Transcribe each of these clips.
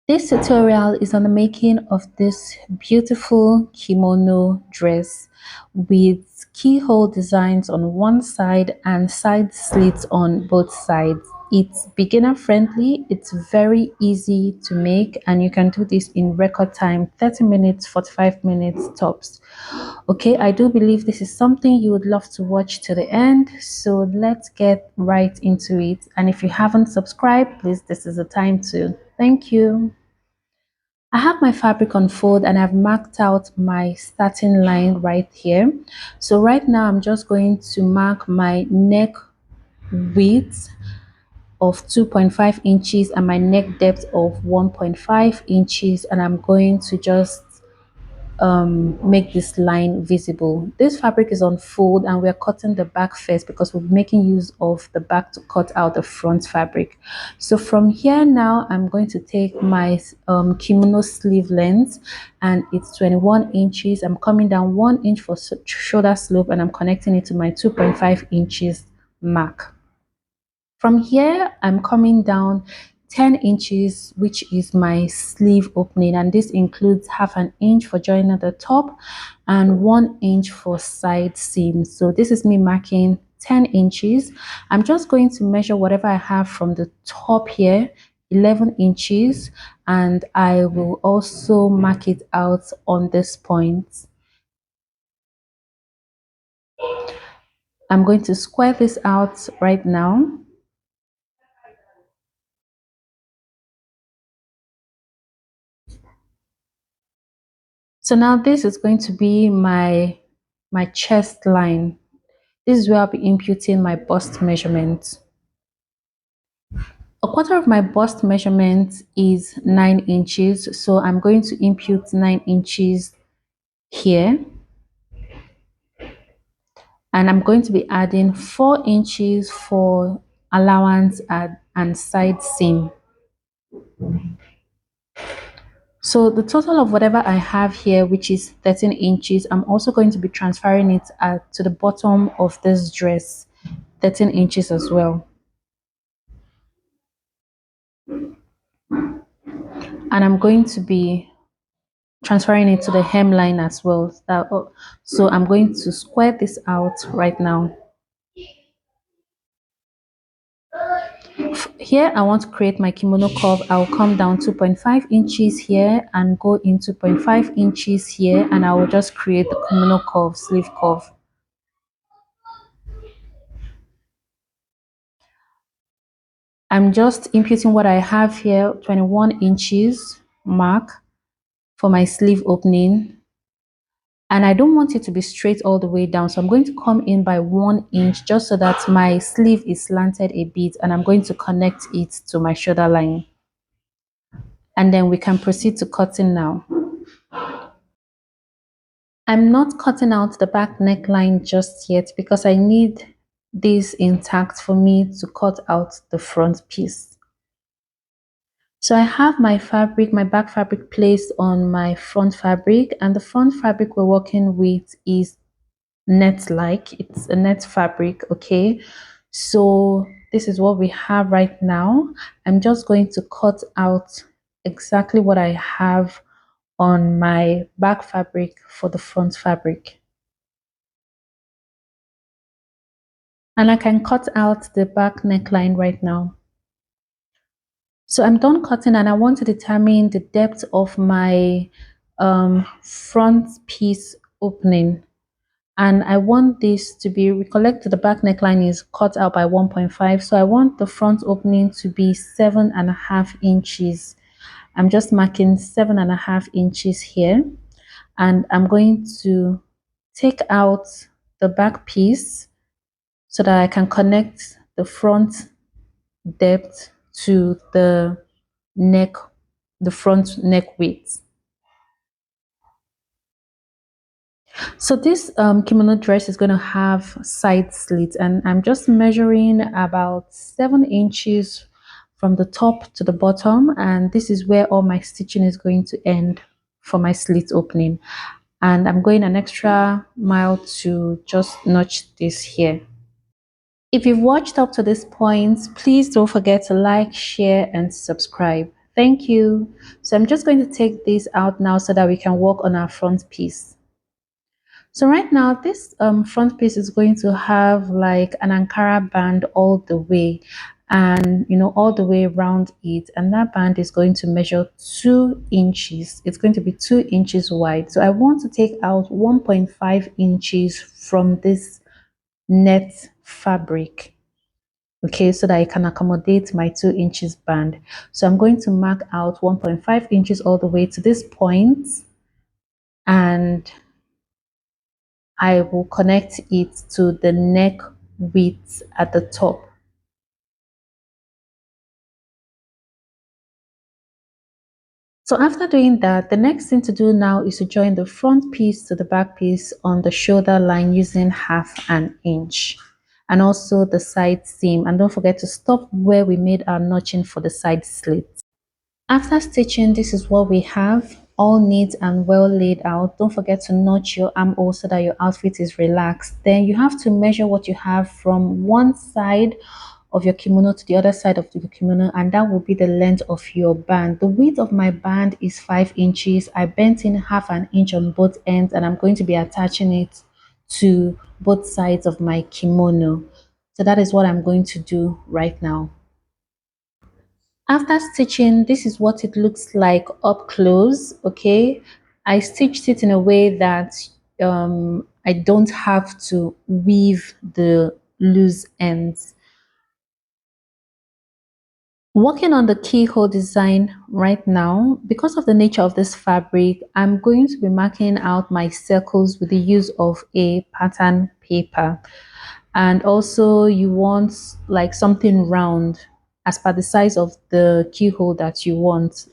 This tutorial is on the making of this beautiful kimono dress with keyhole designs on one side and side slits on both sides. It's beginner friendly, it's very easy to make, and you can do this in record time, 30 minutes, 45 minutes tops. Okay, I do believe this is something you would love to watch to the end, so let's get right into it. And if you haven't subscribed, please, this is the time to. Thank you. I have my fabric on fold and I've marked out my starting line right here. So right now I'm just going to mark my neck width of 2.5 inches and my neck depth of 1.5 inches, and I'm going to just make this line visible. This fabric is on fold and we're cutting the back first because we're making use of the back to cut out the front fabric. So from here now I'm going to take my kimono sleeve length, and it's 21 inches. I'm coming down 1 inch for shoulder slope and I'm connecting it to my 2.5 inches mark. From here I'm coming down 10 inches, which is my sleeve opening, and this includes half an inch for joining the top and 1 inch for side seams. So this is me marking 10 inches. I'm just going to measure whatever I have from the top here, 11 inches, and I will also mark it out on this point. I'm going to square this out right now. So now this is going to be my chest line. This is where I'll be imputing my bust measurement. A quarter of my bust measurement is 9 inches. So I'm going to impute 9 inches here. And I'm going to be adding 4 inches for allowance and side seam. So the total of whatever I have here, which is 13 inches, I'm also going to be transferring it to the bottom of this dress, 13 inches as well. And I'm going to be transferring it to the hemline as well. So I'm going to square this out right now. Here I want to create my kimono curve. I'll come down 2.5 inches here and go in 2.5 inches here, and I will just create the kimono curve, sleeve curve. I'm just imputing what I have here, 21 inches mark for my sleeve opening. And I don't want it to be straight all the way down, so I'm going to come in by 1 inch just so that my sleeve is slanted a bit, and I'm going to connect it to my shoulder line. And then we can proceed to cutting now. I'm not cutting out the back neckline just yet because I need this intact for me to cut out the front piece. So I have my fabric, my back fabric placed on my front fabric, and the front fabric we're working with is net-like. It's a net fabric, okay? So this is what we have right now. I'm just going to cut out exactly what I have on my back fabric for the front fabric. And I can cut out the back neckline right now. So I'm done cutting and I want to determine the depth of my front piece opening. And I want this to be, recollect the back neckline is cut out by 1.5. So I want the front opening to be 7.5 inches. I'm just marking 7.5 inches here. And I'm going to take out the back piece so that I can connect the front depth to the neck, the front neck width. So this kimono dress is going to have side slits, and I'm just measuring about 7 inches from the top to the bottom, and this is where all my stitching is going to end for my slit opening. And I'm going an extra mile to just notch this here. If you've watched up to this point, please don't forget to like, share, and subscribe. Thank you. So I'm just going to take this out now so that we can work on our front piece. So right now, this front piece is going to have like an Ankara band all the way, and all the way around it, and that band is going to measure 2 inches. It's going to be 2 inches wide. So I want to take out 1.5 inches from this net fabric, okay, so that I can accommodate my 2 inches band. So I'm going to mark out 1.5 inches all the way to this point, and I will connect it to the neck width at the top. So after doing that, the next thing to do now is to join the front piece to the back piece on the shoulder line using 1/2 inch, and also the side seam. And don't forget to stop where we made our notching for the side slit. After stitching, this is what we have, all neat and well laid out. Don't forget to notch your armhole so that your outfit is relaxed. Then you have to measure what you have from one side of your kimono to the other side of the kimono, and that will be the length of your band. The width of my band is 5 inches. I bent in 1/2 inch on both ends, and I'm going to be attaching it to both sides of my kimono. So that is what I'm going to do right now. After stitching, this is what it looks like up close. Okay, I stitched it in a way that I don't have to weave the loose ends. Working on the keyhole design right now, because of the nature of this fabric, I'm going to be marking out my circles with the use of a pattern paper. And also you want like something round as per the size of the keyhole that you want.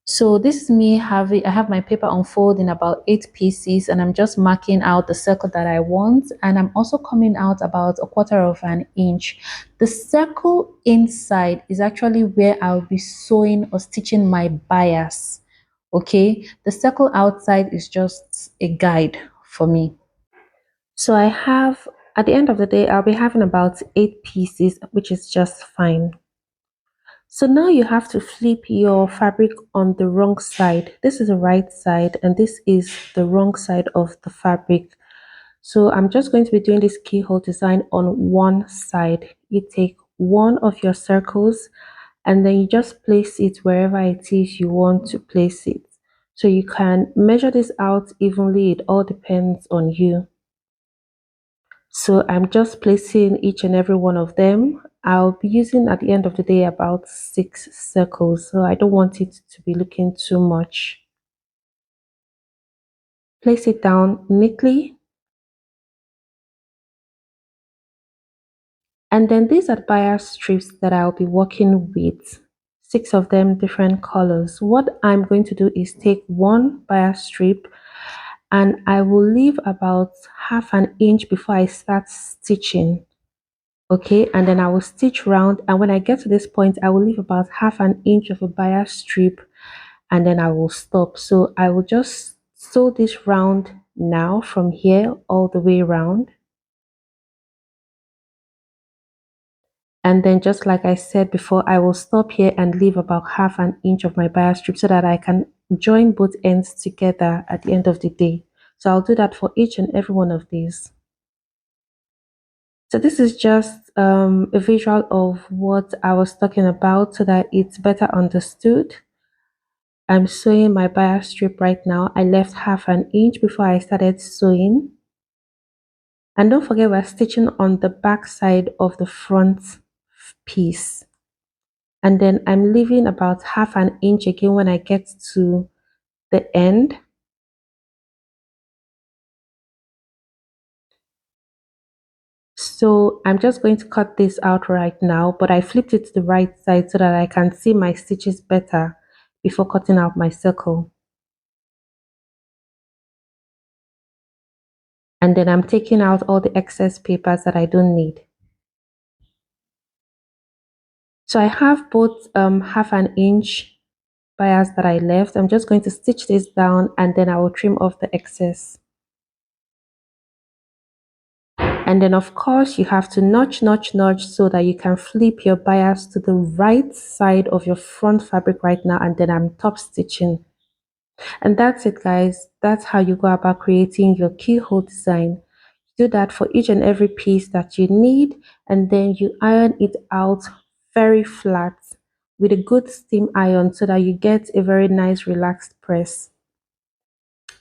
So this is me I have my paper unfold in about 8 pieces, and I'm just marking out the circle that I want, and I'm also coming out about 1/4 inch. The circle inside is actually where I'll be sewing or stitching my bias. Okay, the circle outside is just a guide for me. So I have, at the end of the day, I'll be having about 8 pieces, which is just fine. So now you have to flip your fabric on the wrong side. This is the right side and this is the wrong side of the fabric. So I'm just going to be doing this keyhole design on one side. You take one of your circles and then you just place it wherever it is you want to place it. So you can measure this out evenly. It all depends on you. So I'm just placing each and every one of them. I'll be using at the end of the day about 6 circles, so I don't want it to be looking too much. Place it down neatly. And then these are bias strips that I'll be working with. 6 of them, different colors. What I'm going to do is take one bias strip and I will leave about 1/2 inch before I start stitching. Okay, and then I will stitch round, and when I get to this point I will leave about 1/2 inch of a bias strip and then I will stop. So I will just sew this round now from here all the way around, and then just like I said before, I will stop here and leave about 1/2 inch of my bias strip so that I can join both ends together at the end of the day. So I'll do that for each and every one of these. So this is just a visual of what I was talking about so that it's better understood. I'm sewing my bias strip right now. I left 1/2 inch before I started sewing. And don't forget we're stitching on the back side of the front piece. And then I'm leaving about 1/2 inch again when I get to the end. So I'm just going to cut this out right now, but I flipped it to the right side so that I can see my stitches better before cutting out my circle. And then I'm taking out all the excess papers that I don't need. So I have both 1/2 inch bias that I left. I'm just going to stitch this down and then I will trim off the excess. And then of course you have to notch so that you can flip your bias to the right side of your front fabric right now, and then I'm top stitching. And that's it, guys. That's how you go about creating your keyhole design. Do that for each and every piece that you need, and then you iron it out very flat with a good steam iron so that you get a very nice relaxed press.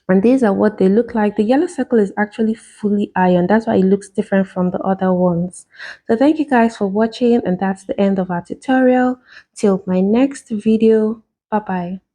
And these are what they look like. The yellow circle is actually fully ironed. That's why it looks different from the other ones. So thank you guys for watching, and that's the end of our tutorial. Till my next video. Bye bye.